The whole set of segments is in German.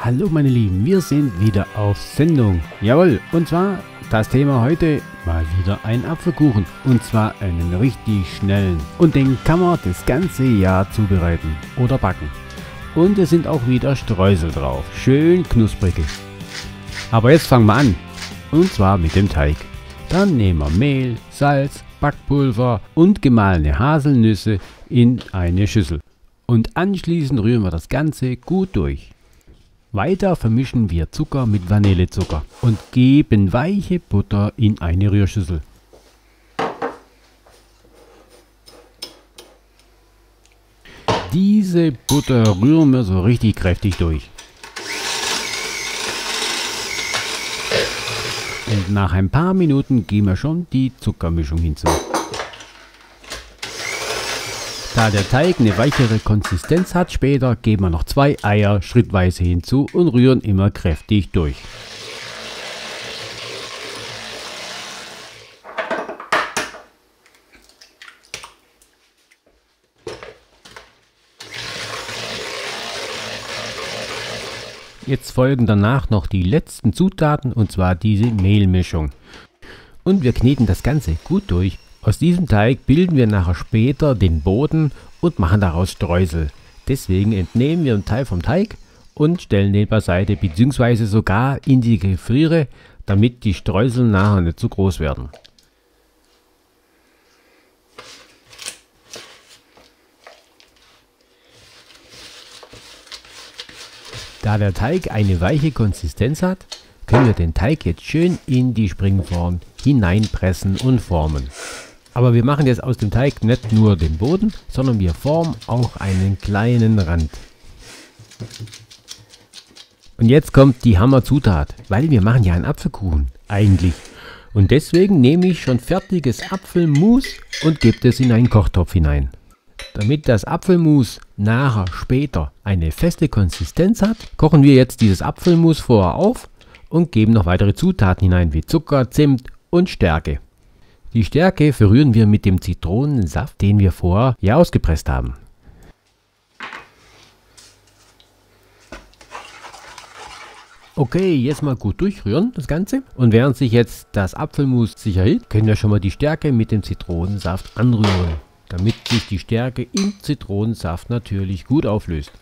Hallo meine Lieben, wir sind wieder auf Sendung. Jawohl, und zwar das Thema heute mal wieder ein Apfelkuchen. Und zwar einen richtig schnellen. Und den kann man das ganze Jahr zubereiten oder backen. Und es sind auch wieder Streusel drauf. Schön knusprig. Aber jetzt fangen wir an. Und zwar mit dem Teig. Dann nehmen wir Mehl, Salz, Backpulver und gemahlene Haselnüsse in eine Schüssel. Und anschließend rühren wir das Ganze gut durch. Weiter vermischen wir Zucker mit Vanillezucker und geben weiche Butter in eine Rührschüssel. Diese Butter rühren wir so richtig kräftig durch. Und nach ein paar Minuten geben wir schon die Zuckermischung hinzu. Da der Teig eine weichere Konsistenz hat, später geben wir noch 2 Eier schrittweise hinzu und rühren immer kräftig durch. Jetzt folgen danach noch die letzten Zutaten, und zwar diese Mehlmischung. Und wir kneten das Ganze gut durch. Aus diesem Teig bilden wir nachher später den Boden und machen daraus Streusel. Deswegen entnehmen wir einen Teil vom Teig und stellen den beiseite, beziehungsweise sogar in die Gefriere, damit die Streusel nachher nicht zu groß werden. Da der Teig eine weiche Konsistenz hat, können wir den Teig jetzt schön in die Springform hineinpressen und formen. Aber wir machen jetzt aus dem Teig nicht nur den Boden, sondern wir formen auch einen kleinen Rand. Und jetzt kommt die Hammerzutat, weil wir machen ja einen Apfelkuchen eigentlich. Und deswegen nehme ich schon fertiges Apfelmus und gebe es in einen Kochtopf hinein. Damit das Apfelmus nachher später eine feste Konsistenz hat, kochen wir jetzt dieses Apfelmus vorher auf und geben noch weitere Zutaten hinein wie Zucker, Zimt und Stärke. Die Stärke verrühren wir mit dem Zitronensaft, den wir vorher ausgepresst haben. Okay, jetzt mal gut durchrühren das Ganze. Und während sich jetzt das Apfelmus sicher hält, können wir schon mal die Stärke mit dem Zitronensaft anrühren, damit sich die Stärke im Zitronensaft natürlich gut auflöst.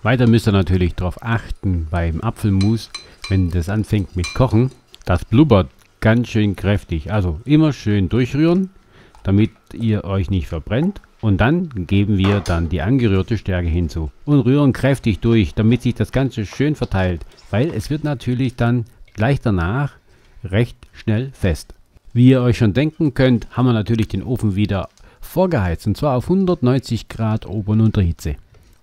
Weiter müsst ihr natürlich darauf achten beim Apfelmus, wenn das anfängt mit Kochen, das blubbert ganz schön kräftig. Also immer schön durchrühren, damit ihr euch nicht verbrennt. Und dann geben wir dann die angerührte Stärke hinzu und rühren kräftig durch, damit sich das Ganze schön verteilt, weil es wird natürlich dann gleich danach recht schnell fest. Wie ihr euch schon denken könnt, haben wir natürlich den Ofen wieder vorgeheizt, und zwar auf 190 Grad Ober- und Unterhitze.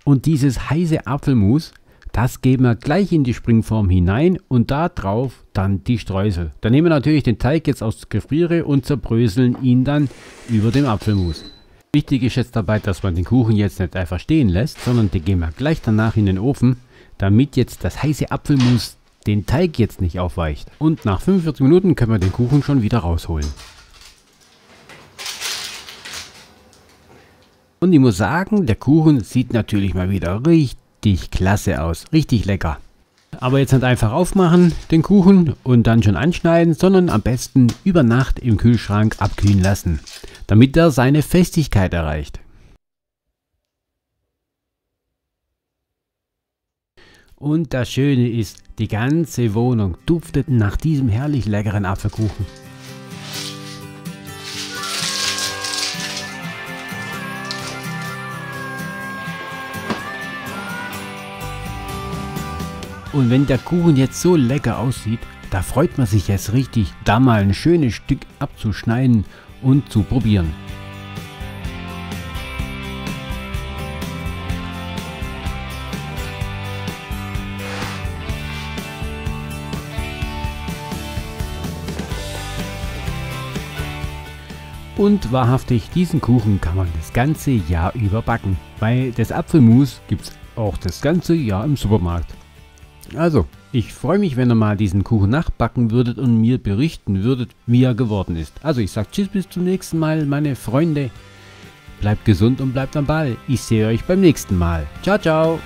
Und dieses heiße Apfelmus, das geben wir gleich in die Springform hinein und da drauf dann die Streusel. Dann nehmen wir natürlich den Teig jetzt aus der Gefriere und zerbröseln ihn dann über dem Apfelmus. Wichtig ist jetzt dabei, dass man den Kuchen jetzt nicht einfach stehen lässt, sondern den geben wir gleich danach in den Ofen, damit jetzt das heiße Apfelmus den Teig jetzt nicht aufweicht. Und nach 45 Minuten können wir den Kuchen schon wieder rausholen. Und ich muss sagen, der Kuchen sieht natürlich mal wieder richtig klasse aus. Richtig lecker. Aber jetzt nicht einfach aufmachen, den Kuchen, und dann schon anschneiden, sondern am besten über Nacht im Kühlschrank abkühlen lassen, damit er seine Festigkeit erreicht. Und das Schöne ist, die ganze Wohnung duftet nach diesem herrlich leckeren Apfelkuchen. Und wenn der Kuchen jetzt so lecker aussieht, da freut man sich jetzt richtig, da mal ein schönes Stück abzuschneiden und zu probieren. Und wahrhaftig, diesen Kuchen kann man das ganze Jahr über backen, weil das Apfelmus gibt es auch das ganze Jahr im Supermarkt. Also, ich freue mich, wenn ihr mal diesen Kuchen nachbacken würdet und mir berichten würdet, wie er geworden ist. Also ich sage tschüss, bis zum nächsten Mal, meine Freunde. bleibt gesund und bleibt am Ball. Ich sehe euch beim nächsten Mal. Ciao, ciao.